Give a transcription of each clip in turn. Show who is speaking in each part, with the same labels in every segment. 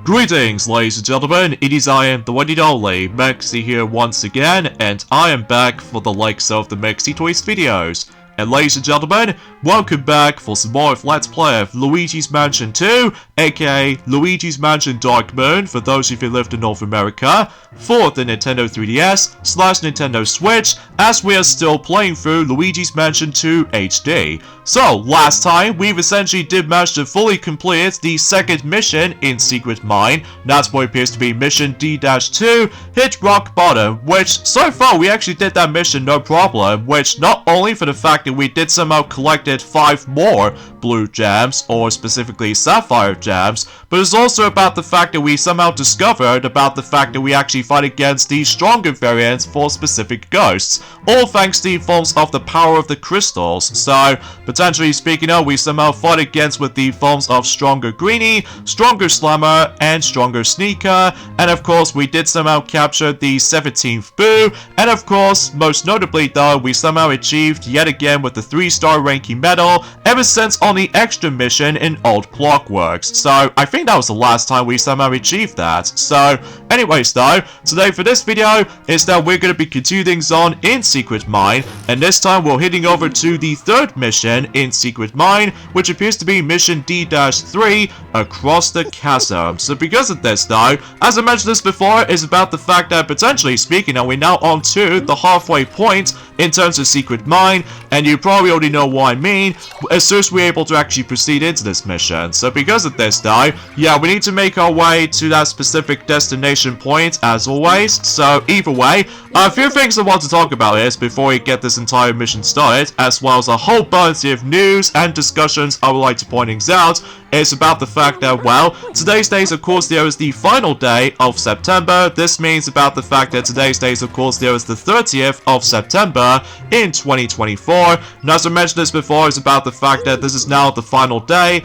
Speaker 1: Greetings, ladies and gentlemen, it is I am the one and only Mexi here once again, and I am back for the likes of the Mexi Toys videos. And ladies and gentlemen, welcome back for some more of Let's Play of Luigi's Mansion 2, aka Luigi's Mansion Dark Moon for those of you who lived in North America, for the Nintendo 3DS/Nintendo Switch, as we are still playing through Luigi's Mansion 2 HD. So, last time, we've essentially did manage to fully complete the second mission in Secret Mine. That's what appears to be Mission D-2, Hit Rock Bottom, which, so far, we actually did that mission no problem, which not only for the fact that we did somehow collected 5 more blue gems, or specifically sapphire gems, but it's also about the fact that we somehow discovered about the fact that we actually fight against the stronger variants for specific ghosts, all thanks to the forms of the power of the crystals. So, potentially speaking of, we somehow fought against with the forms of Stronger Greenie, Stronger Slammer, and Stronger Sneaker, and of course we did somehow capture the 17th Boo, and of course, most notably though, we somehow achieved yet again with the 3-star ranking medal, ever since on the extra mission in Old Clockworks. So, I think that was the last time we somehow achieved that. So, anyways though, today for this video is that we're going to be continuing things on in Secret Mine, and this time we're heading over to the third mission in Secret Mine, which appears to be Mission D-3, Across the Chasm. So because of this though, as I mentioned this before, is about the fact that potentially speaking, we're now on to the halfway point in terms of Secret Mine, and you probably already know what I mean, as soon as we're able to actually proceed into this mission. So because of this though, yeah, we need to make our way to that specific destination point as always. So either way, a few things I want to talk about is before we get this entire mission started, as well as a whole bunch of news and discussions I would like to point things out. It's about the fact that, well, today's day of course there is the final day of September. This means about the fact that today's day of course there is the 30th of September in 2024. And as I mentioned this before, it's about the fact that this is now the final day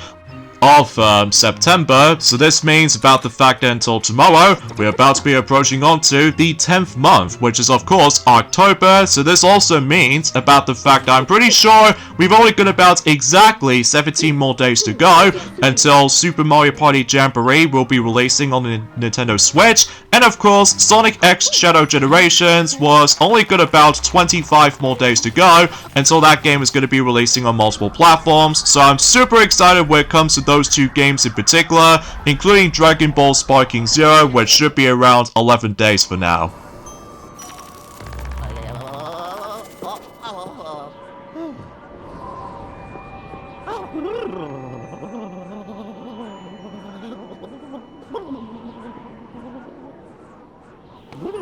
Speaker 1: of September, so this means about the fact that until tomorrow, we're about to be approaching onto the 10th month, which is of course October. So this also means about the fact that I'm pretty sure we've only got about exactly 17 more days to go until Super Mario Party Jamboree will be releasing on the Nintendo Switch, and of course Sonic X Shadow Generations was only got about 25 more days to go until that game is going to be releasing on multiple platforms. So I'm super excited when it comes to those two games in particular, including Dragon Ball Sparking Zero, which should be around 11 days for now.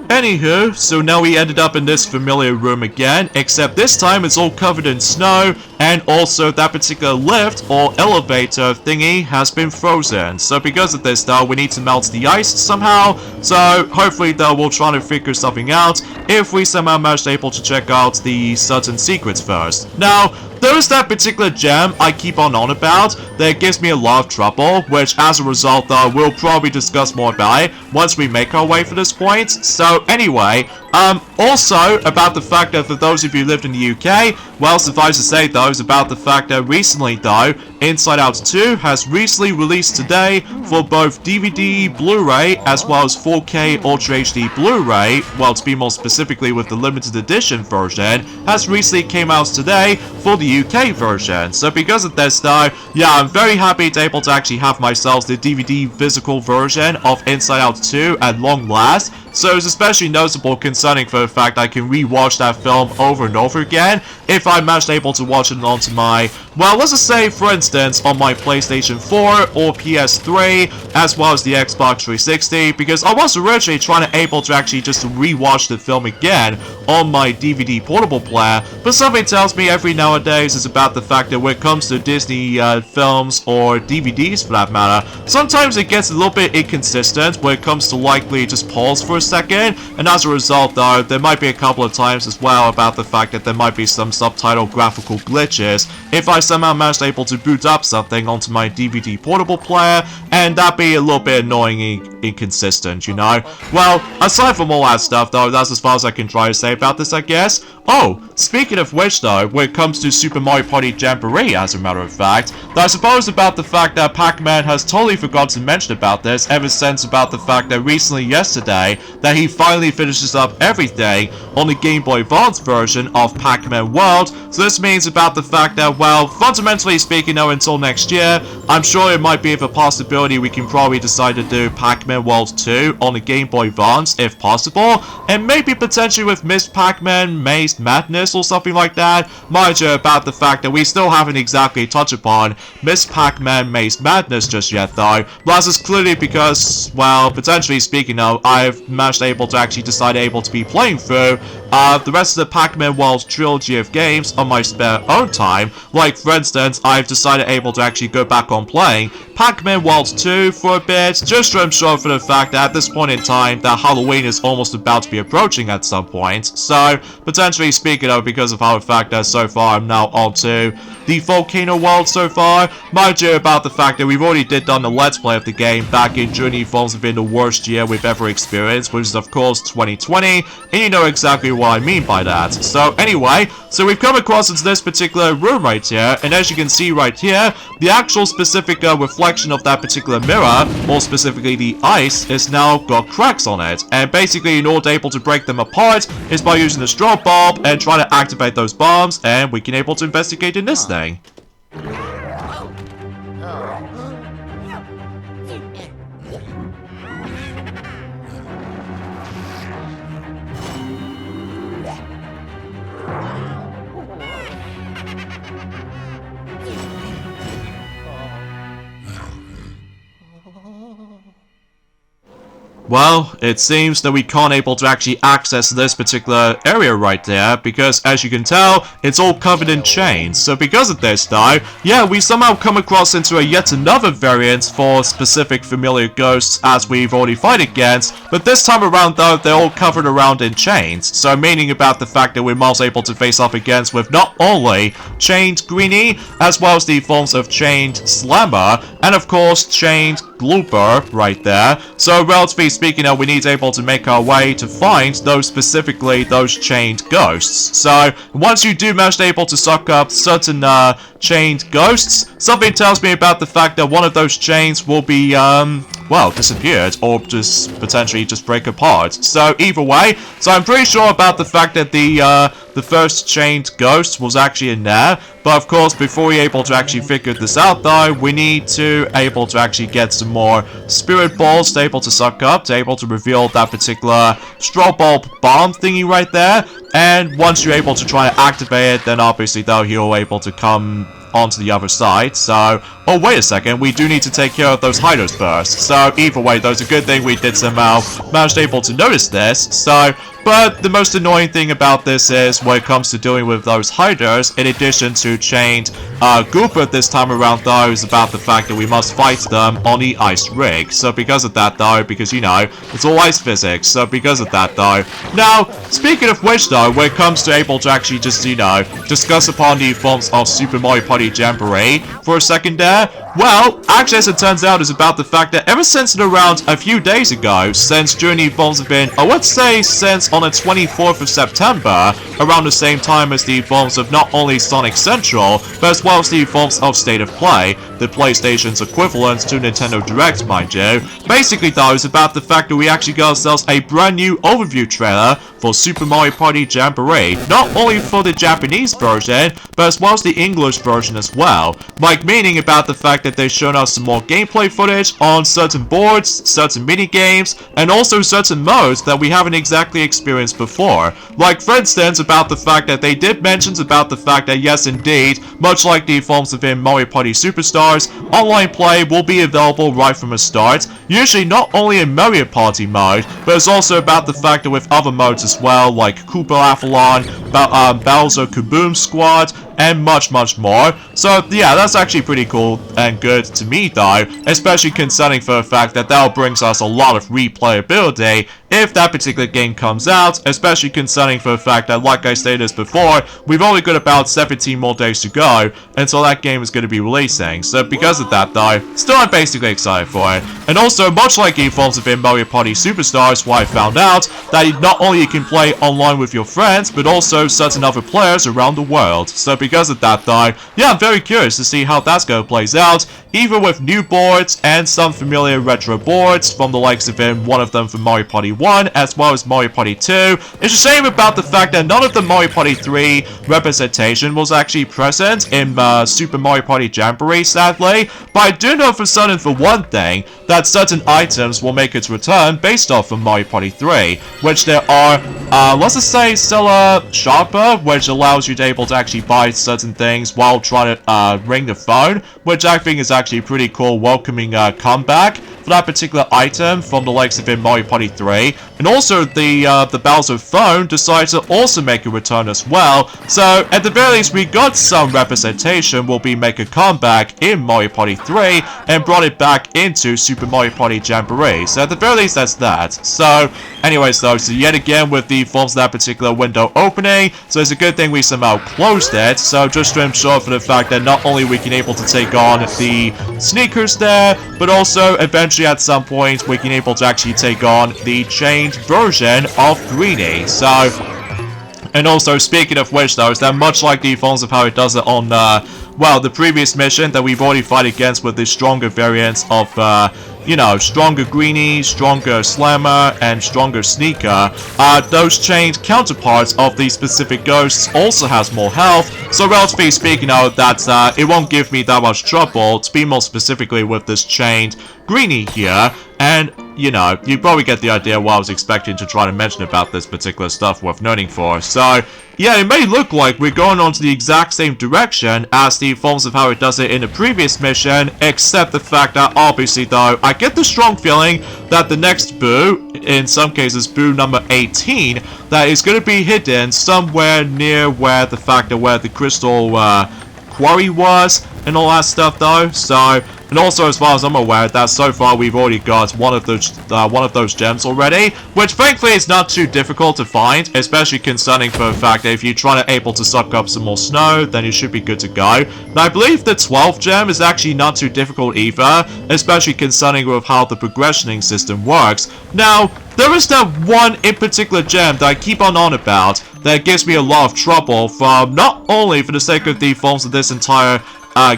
Speaker 1: Anywho, so now we ended up in this familiar room again, except this time it's all covered in snow, and also that particular lift or elevator thingy has been frozen. So because of this though, we need to melt the ice somehow, so hopefully though we'll try to figure something out if we somehow manage able to check out the certain secrets first. Now, there is that particular gem I keep on about that gives me a lot of trouble, which as a result though, we'll probably discuss more about it once we make our way for this point. So anyway, also about the fact that for those of you who lived in the UK, well, suffice to say though, is about the fact that recently though, Inside Out 2 has recently released today for both DVD, Blu-ray, as well as 4K Ultra HD Blu-ray, well to be more specifically with the limited edition version, has recently came out today for the UK version. So because of this though, yeah, I'm very happy to able to actually have myself the DVD physical version of Inside Out 2 at long last. So it's especially noticeable concerning for the fact I can rewatch that film over and over again if I managed able to watch it onto my, well, let's just say for instance on my PlayStation 4 or PS3 as well as the Xbox 360, because I was originally trying to able to actually just rewatch the film again on my DVD portable player, but something tells me every nowadays is about the fact that when it comes to Disney films or DVDs for that matter, sometimes it gets a little bit inconsistent when it comes to likely just pause for a second, and as a result default though, there might be a couple of times as well about the fact that there might be some subtitle graphical glitches if I somehow managed able to boot up something onto my DVD portable player, and that'd be a little bit annoying and inconsistent, you know? Well, aside from all that stuff though, that's as far as I can try to say about this, I guess. Oh, speaking of which though, when it comes to Super Mario Party Jamboree, as a matter of fact, I suppose about the fact that Pac-Man has totally forgotten to mention about this ever since about the fact that recently yesterday that he finally finishes up everything on the Game Boy Advance version of Pac-Man World. So this means about the fact that, well, fundamentally speaking though, until next year, I'm sure it might be of a possibility we can probably decide to do Pac-Man World 2 on the Game Boy Advance if possible, and maybe potentially with Miss Pac-Man Maze Madness or something like that. Mind you, about the fact that we still haven't exactly touched upon Miss Pac-Man Maze Madness just yet though. Plus it's clearly because, well, potentially speaking though, I've managed able to actually decide able to be playing through the rest of the Pac-Man World trilogy of games on my spare own time. Like for instance, I've decided able to actually go back on playing Pac-Man World 2 for a bit, just to ensure for the fact that at this point in time that Halloween is almost about to be approaching at some point. So potentially speaking of, because of how the fact that so far I'm now on to the Volcano World so far, mind you about the fact that we've already done the Let's Play of the game back in Journey Evolves within the worst year we've ever experienced, which is of course 2020, and you know exactly what I mean by that. So anyway, so we've come across into this particular room right here, and as you can see right here, the actual specific reflection of that particular mirror, more specifically the ice, is now got cracks on it, and basically in order able to break them apart is by using the straw bulb and trying to activate those bombs, and we can able to investigate in this thing. Well, it seems that we can't able to actually access this particular area right there, because as you can tell, it's all covered in chains. So because of this though, yeah, we somehow come across into a yet another variant for specific familiar ghosts as we've already fight against, but this time around though, they're all covered around in chains. So meaning about the fact that we're most able to face off against with not only chained Greenie, as well as the forms of chained Slammer, and of course chained Glooper right there. So relatively speaking, we need able to make our way to find those specifically those chained ghosts. So once you do manage able to suck up certain chained ghosts, something tells me about the fact that one of those chains will be well, disappeared, or just potentially just break apart. So either way, so I'm pretty sure about the fact that the first chained ghost was actually in there. But of course, before we're able to actually figure this out though, we need to able to actually get some more spirit balls to able to suck up, to able to reveal that particular straw bulb bomb thingy right there. And once you're able to try to activate it, then obviously though he'll able to come onto the other side. So, oh wait a second, we do need to take care of those hiders first. So either way, though, it's a good thing we did somehow managed able to notice this. So, but the most annoying thing about this is when it comes to dealing with those hiders, in addition to chained Gooper this time around though, is about the fact that we must fight them on the ice rig. So because of that though, because you know, it's all ice physics, so because of that though. Now, speaking of which though, when it comes to able to actually just, you know, discuss upon the forms of Super Mario Party Jamboree for a second there, well, actually as it turns out is about the fact that ever since around a few days ago, since Journey Evolves have been, I would say since on the 24th of September, around the same time as the forms of not only Sonic Central, but as well as the forms of State of Play, the PlayStation's equivalent to Nintendo Direct, mind you. Basically though, it's about the fact that we actually got ourselves a brand new overview trailer for Super Mario Party Jamboree, not only for the Japanese version, but as well as the English version as well. Like meaning about the fact that they've shown us some more gameplay footage on certain boards, certain mini-games, and also certain modes that we haven't exactly experienced before. Like for instance, about the fact that they did mention about the fact that yes indeed, much like the forms within Mario Party Superstars, online play will be available right from the start, usually not only in Mario Party mode, but it's also about the fact that with other modes as well, like Koopa Athlon, Bowser Kaboom Squad, and much more. So yeah, that's actually pretty cool and good to me though, especially concerning for the fact that that brings us a lot of replayability if that particular game comes out, especially concerning for the fact that, like I stated before, we've only got about 17 more days to go until that game is going to be releasing. So because of that though, still I'm basically excited for it. And also, much like in forms of Mario Party Superstars, where I found out that not only you can play online with your friends, but also certain other players around the world. So because of that though, yeah, I'm very curious to see how that's going to play out, even with new boards and some familiar retro boards from the likes of one of them from Mario Party 1 as well as Mario Party 2. It's a shame about the fact that none of the Mario Party 3 representation was actually present in Super Mario Party Jamboree, sadly, but I do know for certain for one thing that certain items will make its return based off of Mario Party 3, which there are, let's just say Stella Sharper, which allows you to able to actually buy certain things while trying to ring the phone, which I think is actually pretty cool, welcoming comeback for that particular item from the likes of Mario Party 3. And also the Bowser phone decided to also make a return as well. So at the very least, we got some representation will be make a comeback in Mario Party 3 and brought it back into Super Mario Party Jamboree. So at the very least, that's that. So anyways though, so yet again with the forms of that particular window opening, so it's a good thing we somehow closed it. So just to ensure for the fact that not only we can able to take on the sneakers there, but also eventually at some point we can able to actually take on the changed version of Greenie. So, and also speaking of which though, is that much like the forms of how it does it on well, the previous mission that we've already fight against with the stronger variants of you know, stronger Greenie, stronger Slammer, and stronger Sneaker, those chained counterparts of the specific ghosts also has more health, so relatively speaking though, that it won't give me that much trouble to be more specifically with this chained Greenie here. And you know, you probably get the idea what I was expecting to try to mention about this particular stuff worth noting for. So yeah, it may look like we're going on to the exact same direction as the forms of how it does it in the previous mission, except the fact that obviously though, I get the strong feeling that the next Boo, in some cases Boo number 18, that is going to be hidden somewhere near where the fact that where the crystal quarry was and all that stuff though. So, and also as far as I'm aware, that so far we've already got one of those gems already, which thankfully is not too difficult to find, especially concerning for the fact that if you're trying to able to suck up some more snow, then you should be good to go. And I believe the 12th gem is actually not too difficult either, especially concerning with how the progressioning system works. Now, there is that one in particular gem that I keep on about that gives me a lot of trouble from not only for the sake of the forms of this entire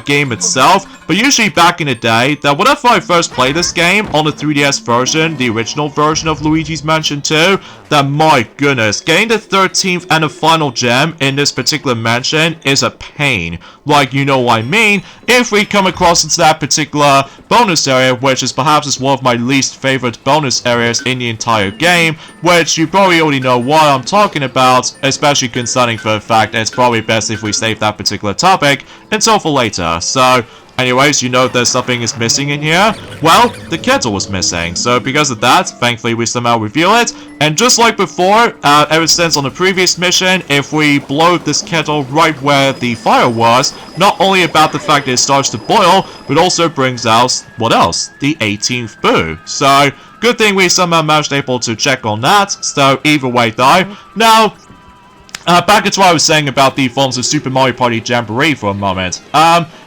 Speaker 1: game itself, but usually back in the day, that whenever I first played this game on the 3DS version, the original version of Luigi's Mansion 2, that my goodness, getting the 13th and the final gem in this particular mansion is a pain. Like, you know what I mean? If we come across into that particular bonus area, which is perhaps is one of my least favorite bonus areas in the entire game, which you probably already know what I'm talking about, especially concerning for the fact that it's probably best if we save that particular topic until for later. So, anyways, you know there's something is missing in here. Well, the kettle was missing. So because of that, thankfully we somehow reveal it. And just like before, ever since on the previous mission, if we blow this kettle right where the fire was, not only about the fact that it starts to boil, but also brings out, what else? The 18th Boo. So, good thing we somehow managed able to check on that. So either way though, now, back to what I was saying about the forms of Super Mario Party Jamboree for a moment.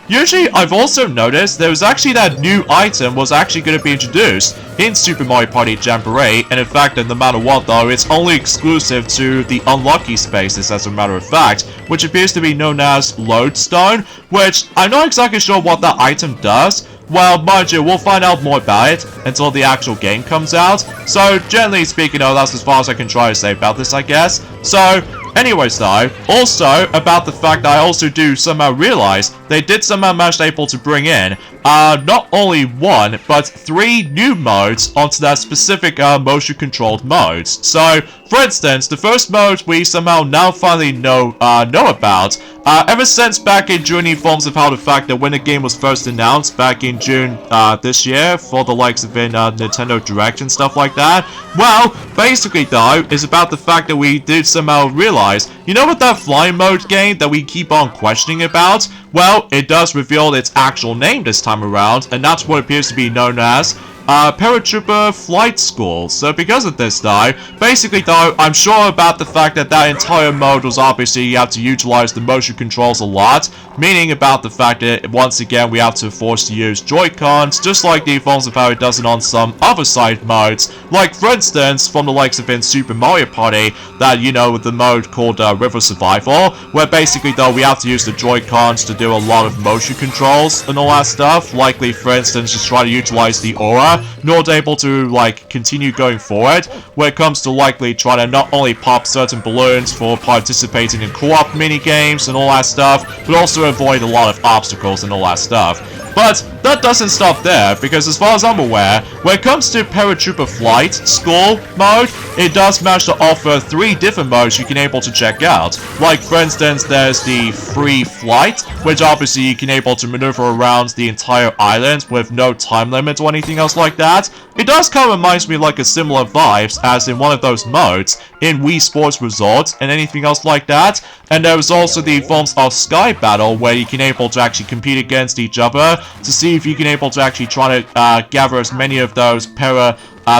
Speaker 1: Usually, I've also noticed there was actually that new item was actually going to be introduced in Super Mario Party Jamboree, and in fact, no matter what though, it's only exclusive to the unlucky spaces as a matter of fact, which appears to be known as Lodestone, which I'm not exactly sure what that item does. Well, mind you, we'll find out more about it until the actual game comes out. So, generally speaking, that's as far as I can try to say about this, I guess. So, anyways though, also about the fact that I also do somehow realize they did somehow manage able to bring in not only one, but 3 new modes onto that specific motion controlled modes. So, for instance, the first mode we somehow now finally know about. Ever since back in June, forms of how the fact that when the game was first announced back in June this year for the likes of Nintendo Direct and stuff like that. Well, basically though, is about the fact that we did somehow realize, you know what that flying mode game that we keep on questioning about? Well, it does reveal its actual name this time around, and that's what appears to be known as Paratrooper Flight School. So because of this though, basically though, I'm sure about the fact that that entire mode was obviously you have to utilize the motion controls a lot, meaning about the fact that once again we have to force to use Joy-Cons, just like the forms of how it does it on some other side modes, like for instance from the likes of in Super Mario Party, that you know with the mode called River Survival, where basically though we have to use the Joy-Cons to do a lot of motion controls and all that stuff, likely for instance just try to utilize the aura in order able to like continue going forward when it comes to likely trying to not only pop certain balloons for participating in co-op mini games and all that stuff, but also avoid a lot of obstacles and all that stuff. But that doesn't stop there, because as far as I'm aware, when it comes to Paratrooper Flight School mode, it does manage to offer 3 different modes you can able to check out. Like for instance, there's the free flight, which obviously you can able to maneuver around the entire island with no time limit or anything else like that. It does kind of reminds me like a similar vibes as in one of those modes in Wii Sports Resort and anything else like that. And there's also the forms of Sky Battle where you can able to actually compete against each other to see if you can able to actually try to gather as many of those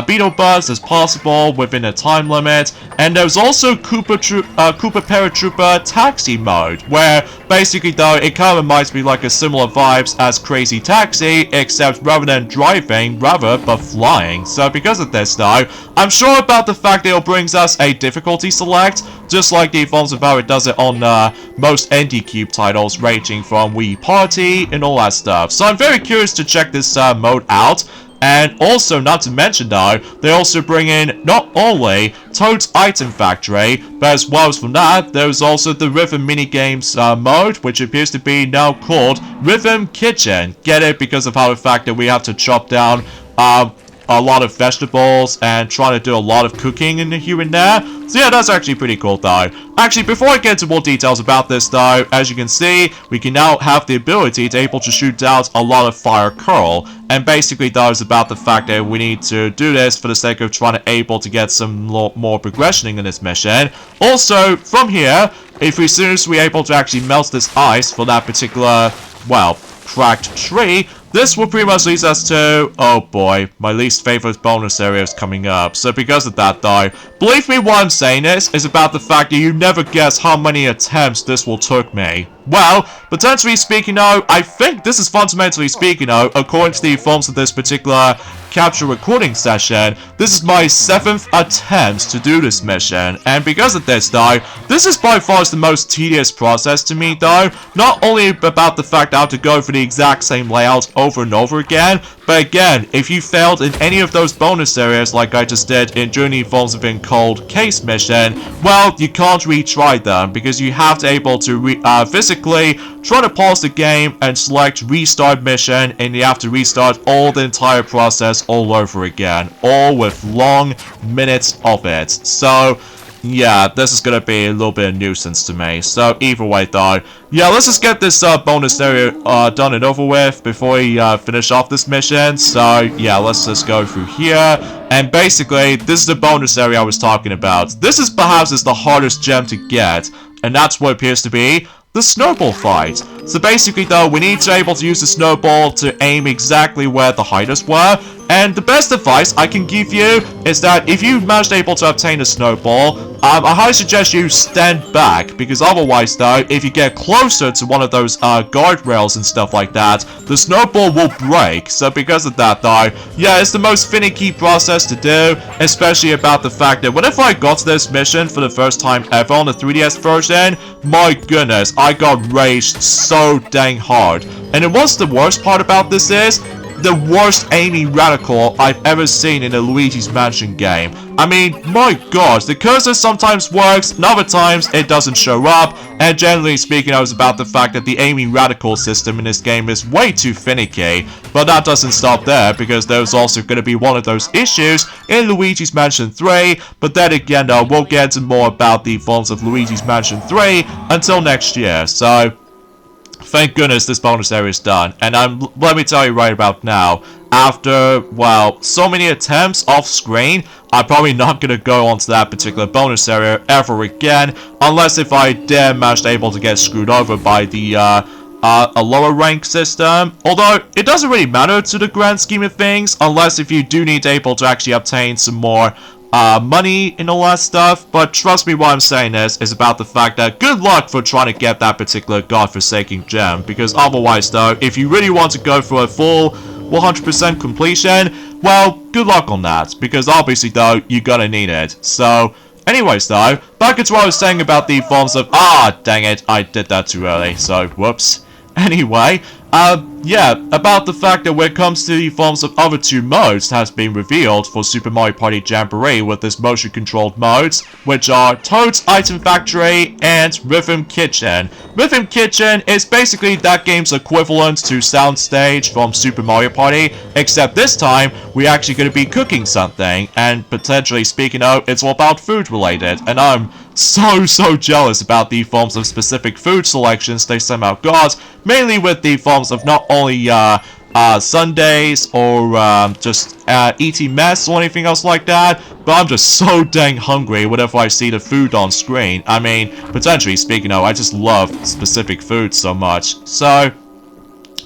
Speaker 1: Beetle Buzz as possible within a time limit. And there's also Koopa Paratrooper Taxi mode, where basically though it kind of reminds me like a similar vibes as Crazy Taxi, except rather than driving, but flying. So because of this though, I'm sure about the fact that it brings us a difficulty select, just like the forms of how it does it on most ND-Cube titles ranging from Wii Party and all that stuff. So I'm very curious to check this mode out. And also, not to mention though, they also bring in not only Toad's Item Factory, but as well as from that, there's also the Rhythm Minigames mode, which appears to be now called Rhythm Kitchen. Get it? Because of how the fact that we have to chop down a lot of vegetables and trying to do a lot of cooking in here and there. So yeah, that's actually pretty cool though. Actually, before I get into more details about this though, as you can see, we can now have the ability to able to shoot out a lot of fire curl. And basically though, it's about the fact that we need to do this for the sake of trying to able to get some more progression in this mission. Also, from here, if we soon as we're able to actually melt this ice for that particular, well, cracked tree, this will pretty much lead us to, oh boy, my least favorite bonus area is coming up. So because of that though, believe me what I'm saying is about the fact that you never guess how many attempts this will took me. Well, potentially speaking though, I think this is fundamentally speaking though, according to the forms of this particular capture recording session, this is my 7th attempt to do this mission. And because of this though, this is by far the most tedious process to me though. Not only about the fact that I have to go for the exact same layout over and over again, but again, if you failed in any of those bonus areas like I just did in Journey Forms of in Cold Case mission, well, you can't retry them because you have to able to physically try to pause the game and select restart mission, and you have to restart all the entire process all over again, all with long minutes of it. So yeah, this is gonna be a little bit of a nuisance to me. So either way though, yeah, let's just get this bonus area done and over with before we finish off this mission. So yeah, let's just go through here. And basically, this is the bonus area I was talking about. This is perhaps the hardest gem to get, and that's what appears to be the snowball fight. So basically though, we need to able to use the snowball to aim exactly where the hiders were. And the best advice I can give you is that if you managed able to obtain a snowball, I highly suggest you stand back, because otherwise though, if you get closer to one of those guardrails and stuff like that, the snowball will break. So because of that though, yeah, it's the most finicky process to do, especially about the fact that whenever I got to this mission for the first time ever on the 3DS version, my goodness, I got raged so dang hard. And then what's the worst part about this is, the worst aiming radical I've ever seen in a Luigi's Mansion game. I mean, my gosh, the cursor sometimes works, and other times it doesn't show up, and generally speaking, I was about the fact that the aiming radical system in this game is way too finicky. But that doesn't stop there, because there's also going to be one of those issues in Luigi's Mansion 3, but then again, though, we'll get into more about the forms of Luigi's Mansion 3 until next year, so thank goodness this bonus area is done. And let me tell you right about now, after, well, so many attempts off screen, I'm probably not going to go onto that particular bonus area ever again, unless if I dare manage able to get screwed over by the a lower rank system, although it doesn't really matter to the grand scheme of things, unless if you do need able to actually obtain some more money and all that stuff. But trust me, what I'm saying is about the fact that good luck for trying to get that particular godforsaken gem, because otherwise though, if you really want to go for a full 100% completion, well, good luck on that, because obviously though, you're gonna need it. So anyways though, back to what I was saying about the forms of— dang it, I did that too early, so whoops. Anyway, yeah, about the fact that when it comes to the forms of other two modes has been revealed for Super Mario Party Jamboree with this motion-controlled modes, which are Toad's Item Factory and Rhythm Kitchen. Rhythm Kitchen is basically that game's equivalent to Soundstage from Super Mario Party, except this time, we're actually going to be cooking something, and potentially speaking of, it's all about food related, and I'm so jealous about the forms of specific food selections they somehow got, mainly with the forms of not only sundaes or just eating mess or anything else like that, but I'm just so dang hungry whenever I see the food on screen. I mean, potentially speaking of, I just love specific food so much. So,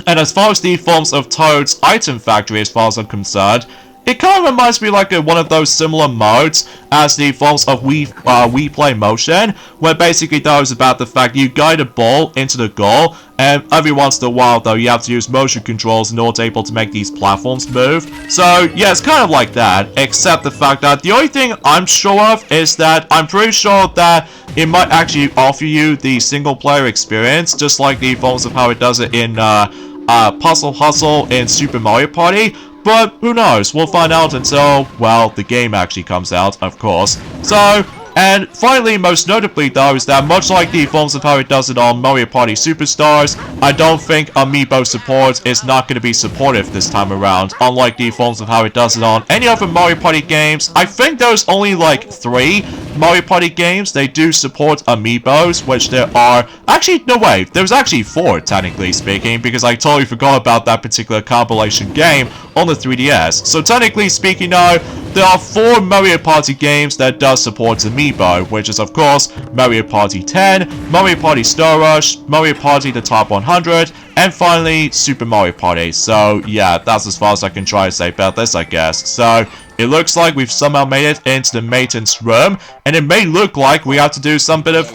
Speaker 1: and as far as the forms of Toad's Item Factory, as far as I'm concerned, it kind of reminds me like one of those similar modes as the forms of Wii Play Motion, where basically though it's about the fact you guide a ball into the goal, and every once in a while though you have to use motion controls in order to able to make these platforms move. So yeah, it's kind of like that, except the fact that the only thing I'm sure of is that I'm pretty sure that it might actually offer you the single player experience, just like the forms of how it does it in Puzzle Hustle in Super Mario Party. But who knows, we'll find out until, well, the game actually comes out, of course. So, and finally, most notably though, is that much like the forms of how it does it on Mario Party Superstars, I don't think Amiibo support is not going to be supportive this time around, unlike the forms of how it does it on any other Mario Party games. I think there's only like 3 Mario Party games they do support Amiibos, which there are— actually, no way, there's actually 4 technically speaking, because I totally forgot about that particular compilation game on the 3DS. So technically speaking now, there are 4 Mario Party games that does support Amiibo, which is of course Mario Party 10, Mario Party Star Rush, Mario Party The Top 100, and finally Super Mario Party. So yeah, that's as far as I can try to say about this, I guess. So it looks like we've somehow made it into the maintenance room, and it may look like we have to do some bit of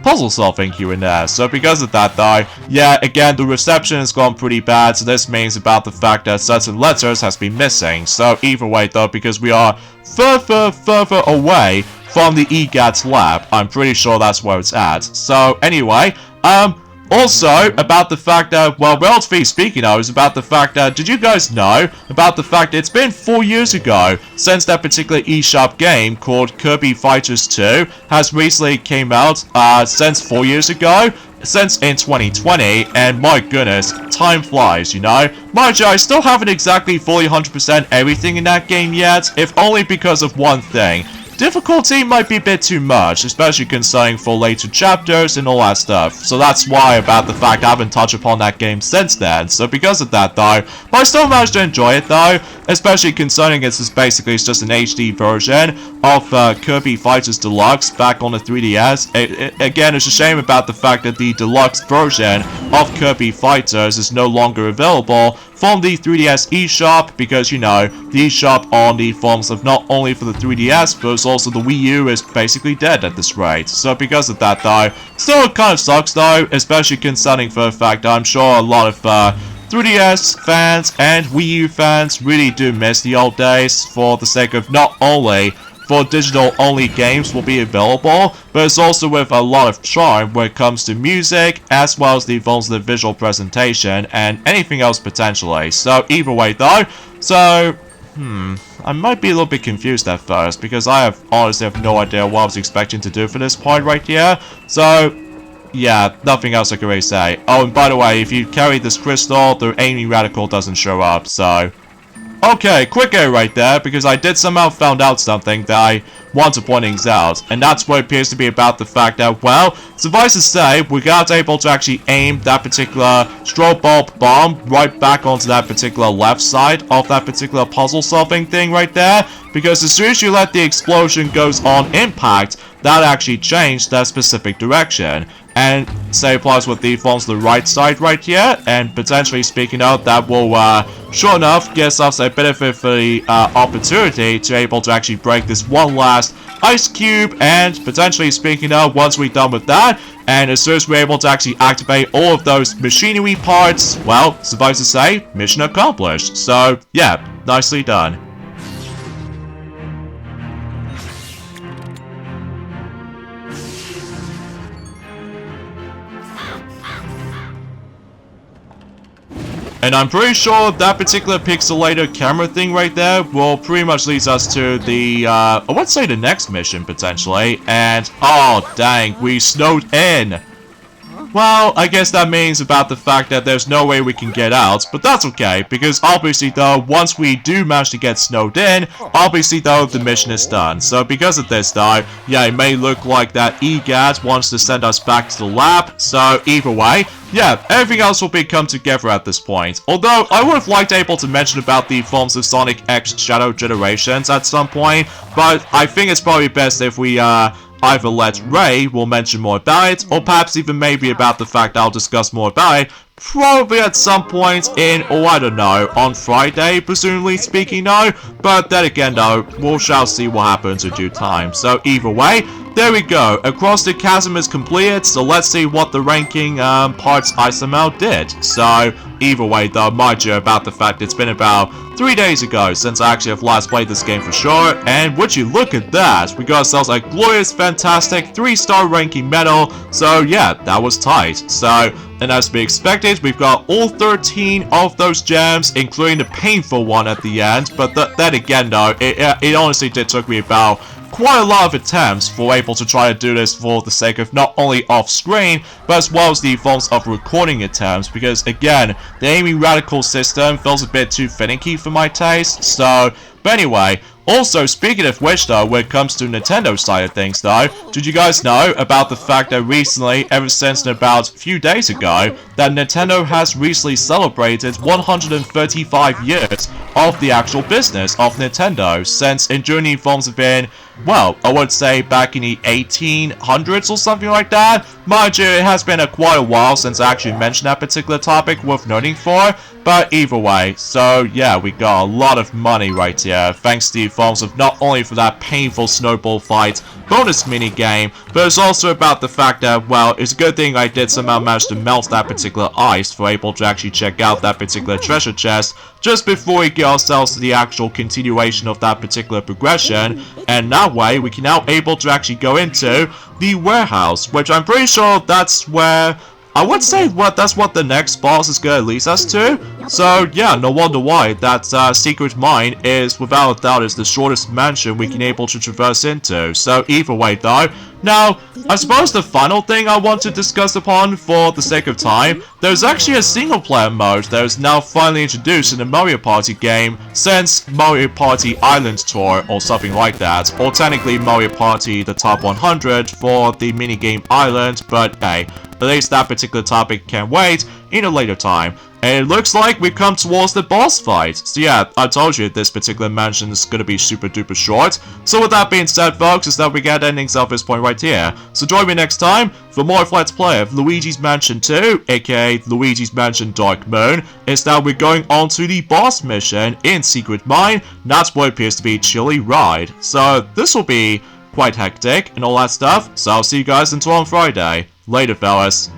Speaker 1: puzzle solving here and there. So because of that though, yeah, again, the reception has gone pretty bad, so this means about the fact that certain letters has been missing. So either way though, because we are further away from the EGAT's lab, I'm pretty sure that's where it's at. So anyway, also, about the fact that, well, relatively speaking, is about the fact that, did you guys know about the fact that it's been 4 years ago since that particular eShop game called Kirby Fighters 2 has recently came out, since 4 years ago? Since in 2020, and my goodness, time flies, you know? Mind you, I still haven't exactly fully 100% everything in that game yet, if only because of one thing. Difficulty might be a bit too much, especially concerning for later chapters and all that stuff. So that's why about the fact I haven't touched upon that game since then. So because of that though, but I still managed to enjoy it though, especially concerning it's just an HD version of Kirby Fighters Deluxe back on the 3DS. Again, it's a shame about the fact that the deluxe version of Kirby Fighters is no longer available from the 3DS eShop, because, you know, the eShop on the forms of not only for the 3DS, but also the Wii U is basically dead at this rate. So because of that though, still it kind of sucks though, especially concerning for the fact that I'm sure a lot of 3DS fans and Wii U fans really do miss the old days, for the sake of not only for digital-only games will be available, but it's also with a lot of charm when it comes to music, as well as the forms of the visual presentation, and anything else potentially. So either way though, so, I might be a little bit confused at first, because I honestly have no idea what I was expecting to do for this point right here. So, yeah, nothing else I can really say. Oh, and by the way, if you carry this crystal, the aiming radical doesn't show up, so... Okay, quick A right there, because I did somehow found out something that I want to point things out, and that's what appears to be about the fact that, well, suffice to say, we got able to actually aim that particular strobe bulb bomb right back onto that particular left side of that particular puzzle solving thing right there, because as soon as you let the explosion goes on impact, that actually changed that specific direction. and same applies with the forms to the right side right here, and potentially speaking of, that will sure enough gives us a bit of the opportunity to able to actually break this one last ice cube, and potentially speaking of, once we're done with that, and as soon as we're able to actually activate all of those machinery parts, well, suffice to say, mission accomplished. So yeah, nicely done. And I'm pretty sure that particular pixelator camera thing right there will pretty much lead us to the, I would say the next mission, potentially. And, oh, dang, we snowed in. Well, I guess that means about the fact that there's no way we can get out, but that's okay, because obviously though, once we do manage to get snowed in, obviously though, the mission is done. So because of this though, yeah, it may look like that EGAD wants to send us back to the lab, so either way, yeah, everything else will be come together at this point. Although, I would have liked able to mention about the forms of Sonic X Shadow Generations at some point, but I think it's probably best if we, either let Ray will mention more about it, or perhaps even maybe about the fact I'll discuss more about it, probably at some point in, or I don't know, on Friday, presumably speaking, no, but then again though, we shall see what happens in due time. So either way, there we go, across the chasm is completed, so let's see what the ranking parts I somehow did. So either way though, mind you about the fact it's been about 3 days ago since I actually have last played this game for sure, and would you look at that, we got ourselves a glorious, fantastic 3-star ranking medal, so yeah, that was tight. So, and as we expected, we've got all 13 of those gems, including the painful one at the end, but then again though, it honestly did took me about quite a lot of attempts for able to try to do this for the sake of not only off-screen, but as well as the forms of recording attempts, because again, the aiming radical system feels a bit too finicky for my taste, so, but anyway, also, speaking of which though, when it comes to Nintendo side of things though, did you guys know about the fact that recently, ever since about a few days ago, that Nintendo has recently celebrated 135 years of the actual business of Nintendo, since during the forms have been, well, I would say back in the 1800s or something like that. Mind you, it has been quite a while since I actually mentioned that particular topic, worth noting for, but either way, so yeah, we got a lot of money right here, thanks to the forms of not only for that painful snowball fight bonus mini game, but it's also about the fact that, well, it's a good thing I did somehow manage to melt that particular ice for able to actually check out that particular treasure chest just before we get ourselves to the actual continuation of that particular progression, and that way we can now able to actually go into the warehouse, which I'm pretty sure that's where, I would say that's what the next boss is going to lead us to. So yeah, no wonder why that secret mine is, without a doubt, is the shortest mansion we can able to traverse into. So either way though, now, I suppose the final thing I want to discuss upon for the sake of time, there's actually a single player mode that is now finally introduced in the Mario Party game since Mario Party Island Tour or something like that, or technically Mario Party the Top 100 for the minigame Island, but hey, at least that particular topic can wait in a later time. And it looks like we've come towards the boss fight. So yeah, I told you this particular mansion is going to be super duper short. So with that being said folks, is that we get endings at this point right here. So join me next time for more of Let's Play of Luigi's Mansion 2, aka Luigi's Mansion Dark Moon. Is that we're going on to the boss mission in Secret Mine. That's what appears to be Chilly Ride. So this will be quite hectic and all that stuff. So I'll see you guys until on Friday. Later fellas.